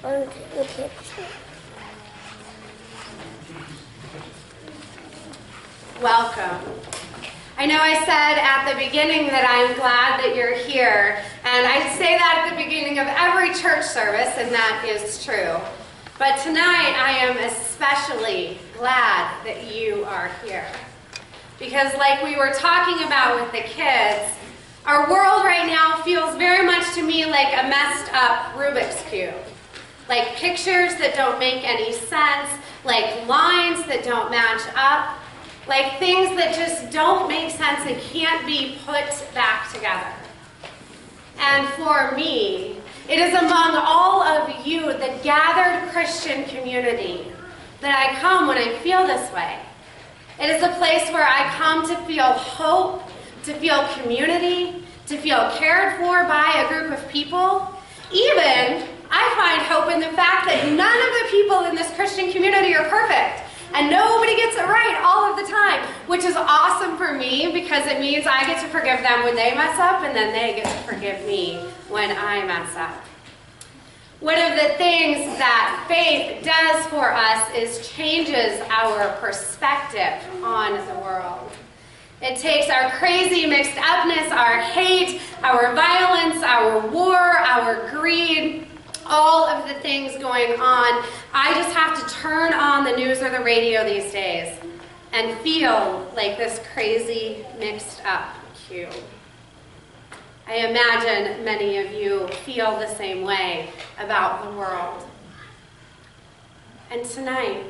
Okay. Welcome. I know I said at the beginning that I'm glad that you're here, and I say that at the beginning of every church service, and that is true. But tonight I am especially glad that you are here. Because like we were talking about with the kids, our world right now feels very much to me like a messed up Rubik's Cube. Like pictures that don't make any sense, like lines that don't match up, like things that just don't make sense and can't be put back together. And for me, it is among all of you, the gathered Christian community, that I come when I feel this way. It is a place where I come to feel hope, to feel community, to feel cared for by a group of people. Even, I find hope in the fact that none of the people in this Christian community are perfect. And nobody gets it right all of the time, which is awesome for me because it means I get to forgive them when they mess up and then they get to forgive me when I mess up. One of the things that faith does for us is changes our perspective on the world. It takes our crazy mixed upness, our hate, our violence, our war, our greed, all of the things going on. I just have to turn on the news or the radio these days and feel like this crazy mixed up cube. I imagine many of you feel the same way about the world. And tonight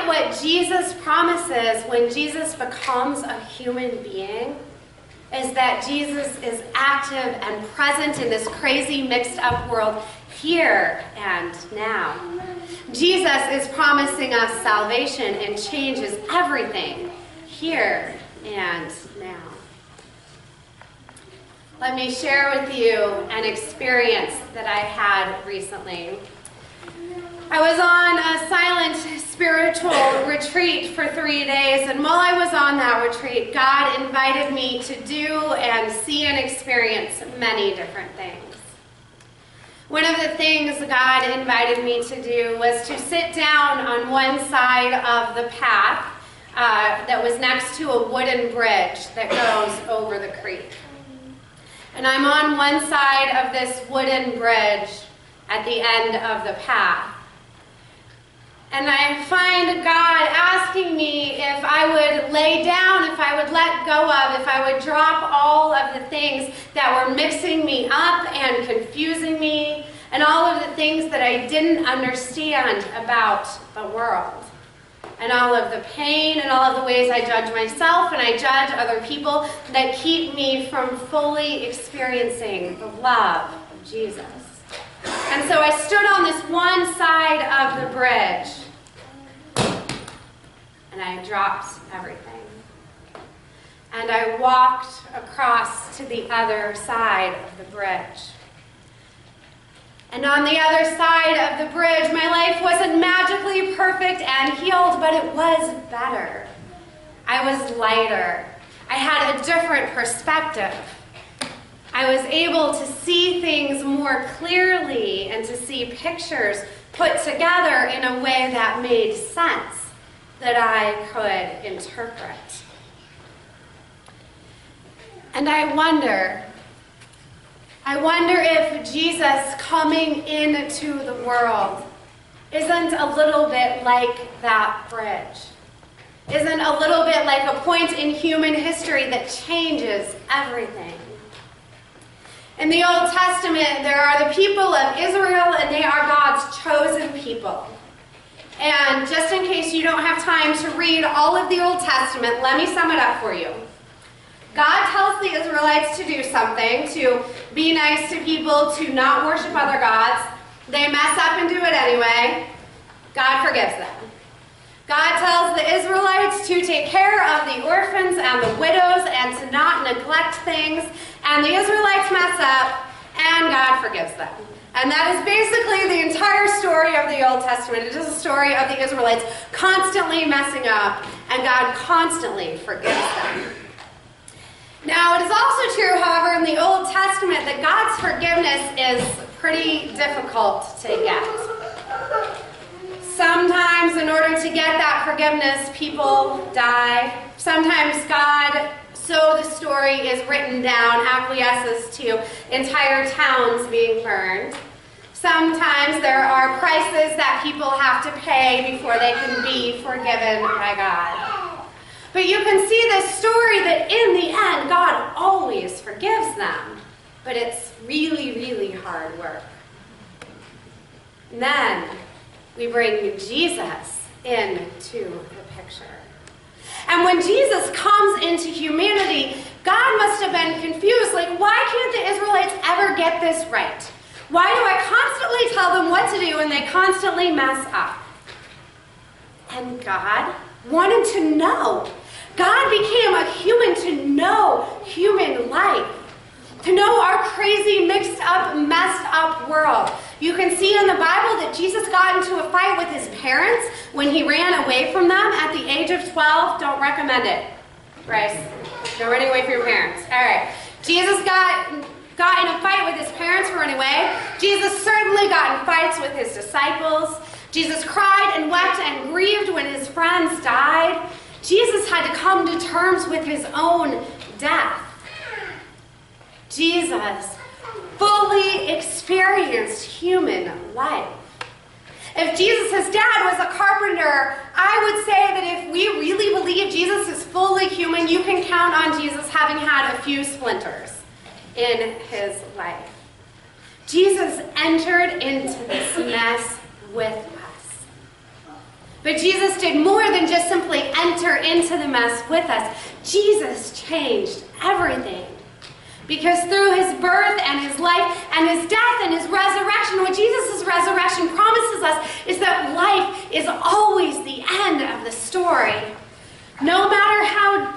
what Jesus promises when Jesus becomes a human being is that Jesus is active and present in this crazy mixed up world here and now. Jesus is promising us salvation and changes everything here and now. Let me share with you an experience that I had recently. I was on a silent spiritual retreat for 3 days, and while I was on that retreat, God invited me to do and see and experience many different things. One of the things God invited me to do was to sit down on one side of the path that was next to a wooden bridge that goes over the creek. And I'm on one side of this wooden bridge at the end of the path. And I find God asking me if I would lay down, if I would let go of, if I would drop all of the things that were mixing me up and confusing me, and all of the things that I didn't understand about the world. And all of the pain and all of the ways I judge myself and I judge other people that keep me from fully experiencing the love of Jesus. And so I stood on this one side of the bridge and I dropped everything. And I walked across to the other side of the bridge. And on the other side of the bridge, my life wasn't magically perfect and healed, but it was better. I was lighter. I had a different perspective. I was able to see things more clearly and to see pictures put together in a way that made sense, that I could interpret. And I wonder if Jesus coming into the world isn't a little bit like that bridge, isn't a little bit like a point in human history that changes everything. In the Old Testament, there are the people of Israel, and they are God's chosen people. And just in case you don't have time to read all of the Old Testament, let me sum it up for you. God tells the Israelites to do something, to be nice to people, to not worship other gods. They mess up and do it anyway. God forgives them. God tells the Israelites to take care of the orphans and the widows and to not neglect things. And the Israelites mess up, and God forgives them. And that is basically the entire story of the Old Testament. It is a story of the Israelites constantly messing up, and God constantly forgives them. Now, it is also true, however, in the Old Testament that God's forgiveness is pretty difficult to get. Sometimes in order to get that forgiveness, people die. Sometimes God, so the story is written down, acquiesces to entire towns being burned. Sometimes there are prices that people have to pay before they can be forgiven by God. But you can see this story that in the end, God always forgives them. But it's really, really hard work. And then we bring Jesus into the picture. And when Jesus comes into humanity, God must have been confused. Like, why can't the Israelites ever get this right? Why do I constantly tell them what to do and they constantly mess up? And God wanted to know. God became a human to know human life, to know our crazy, mixed up, messed up world. You can see in the Bible that Jesus got into a fight with his parents when he ran away from them at the age of 12. Don't recommend it. Bryce, you're running away from your parents. All right. Jesus got in a fight with his parents for running away. Jesus certainly got in fights with his disciples. Jesus cried and wept and grieved when his friends died. Jesus had to come to terms with his own death. Jesus fully experienced human life. If Jesus' dad was a carpenter, I would say that if we really believe Jesus is fully human, you can count on Jesus having had a few splinters in his life. Jesus entered into this mess with us. But Jesus did more than just simply enter into the mess with us. Jesus changed everything. Because through his birth and his life and his death and his resurrection, what Jesus' resurrection promises us is that life is always the end of the story. No matter how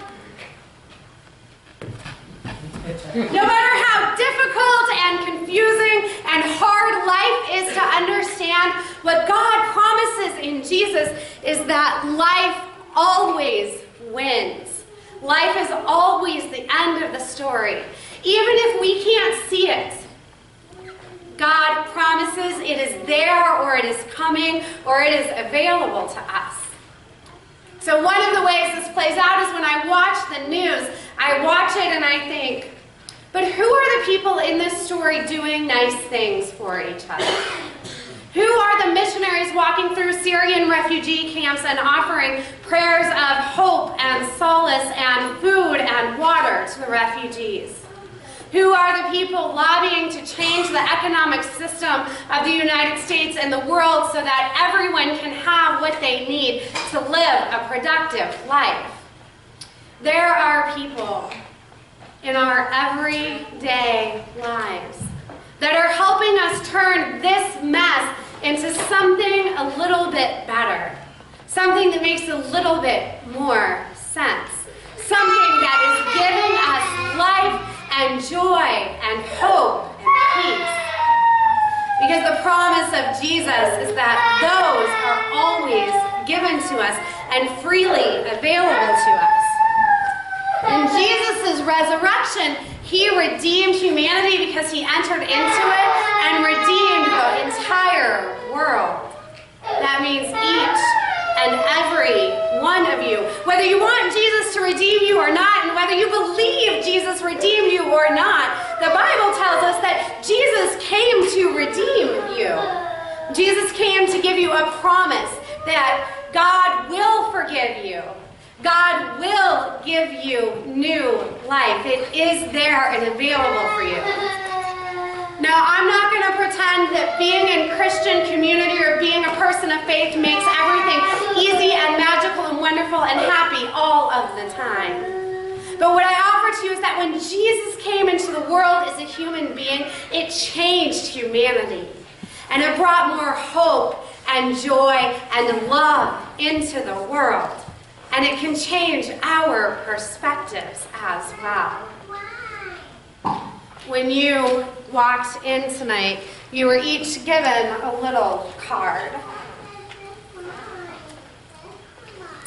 difficult and confusing and hard life is to understand, what God promises in Jesus is that life always wins. Life is always the end of the story. Even if we can't see it, God promises it is there, or it is coming, or it is available to us. So one of the ways this plays out is when I watch the news, I watch it and I think, but who are the people in this story doing nice things for each other? Who are the missionaries walking through Syrian refugee camps and offering prayers of hope and solace and food and water to the refugees? Who are the people lobbying to change the economic system of the United States and the world so that everyone can have what they need to live a productive life? There are people in our everyday lives that are helping us turn this mess into something a little bit better, something that makes a little bit more sense, something that is giving us life and joy and hope and peace. Because the promise of Jesus is that those are always given to us and freely available to us. In Jesus' resurrection, he redeemed humanity because he entered into it and redeemed the entire world. That means each and every one of you. Whether you want Jesus to redeem you or not, and whether you believe Jesus redeemed you or not, the Bible tells us that Jesus came to redeem you. Jesus came to give you a promise that God will forgive you. God will give you new life. It is there and available for you. Now, I'm not going to pretend that being in Christian community or being a person of faith makes everything easy and magical and wonderful and happy all of the time. But what I offer to you is that when Jesus came into the world as a human being, it changed humanity. And it brought more hope and joy and love into the world. And it can change our perspectives as well. When you walked in tonight, you were each given a little card.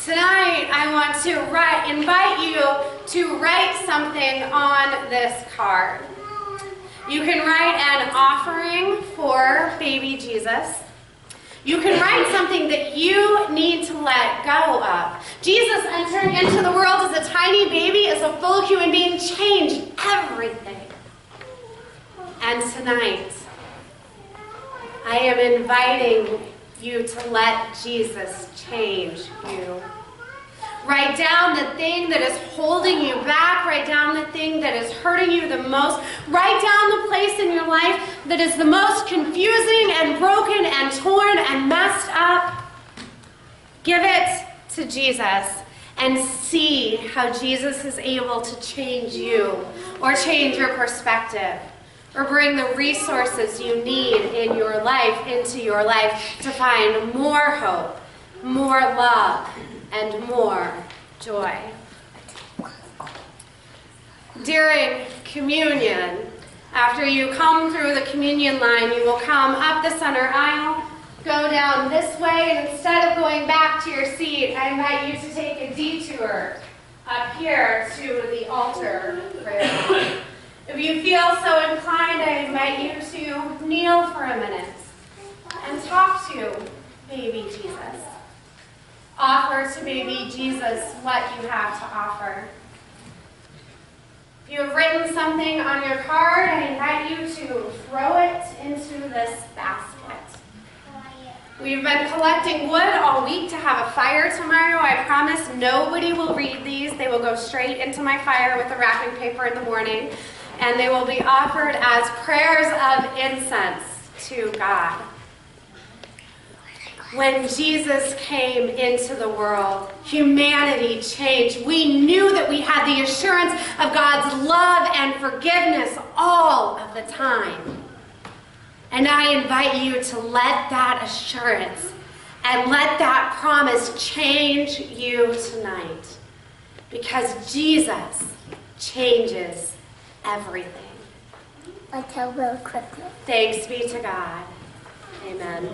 Tonight, I want to invite you to write something on this card. You can write an offering for baby Jesus. You can write something that you need to let go of. Jesus entering into the world as a tiny baby, as a full human being, changed everything. And tonight, I am inviting you to let Jesus change you. Write down the thing that is holding you back. Write down the thing that is hurting you the most. Write down the place in your life that is the most confusing and broken and torn and messed up. Give it to Jesus and see how Jesus is able to change you or change your perspective or bring the resources you need in your life into your life to find more hope, more love, and more joy. During communion, after you come through the communion line, you will come up the center aisle, go down this way, and instead of going back to your seat, I invite you to take a detour up here to the altar prayer. If you feel so inclined, I invite you to kneel for a minute and talk to baby Jesus. Offer to baby Jesus what you have to offer. If you have written something on your card, I invite you to throw it into this basket. We've been collecting wood all week to have a fire tomorrow. I promise nobody will read these. They will go straight into my fire with the wrapping paper in the morning, and they will be offered as prayers of incense to God. When Jesus came into the world, humanity changed. We knew that we had the assurance of God's love and forgiveness all of the time. And I invite you to let that assurance and let that promise change you tonight. Because Jesus changes everything. Until real quickly. Thanks be to God. Amen.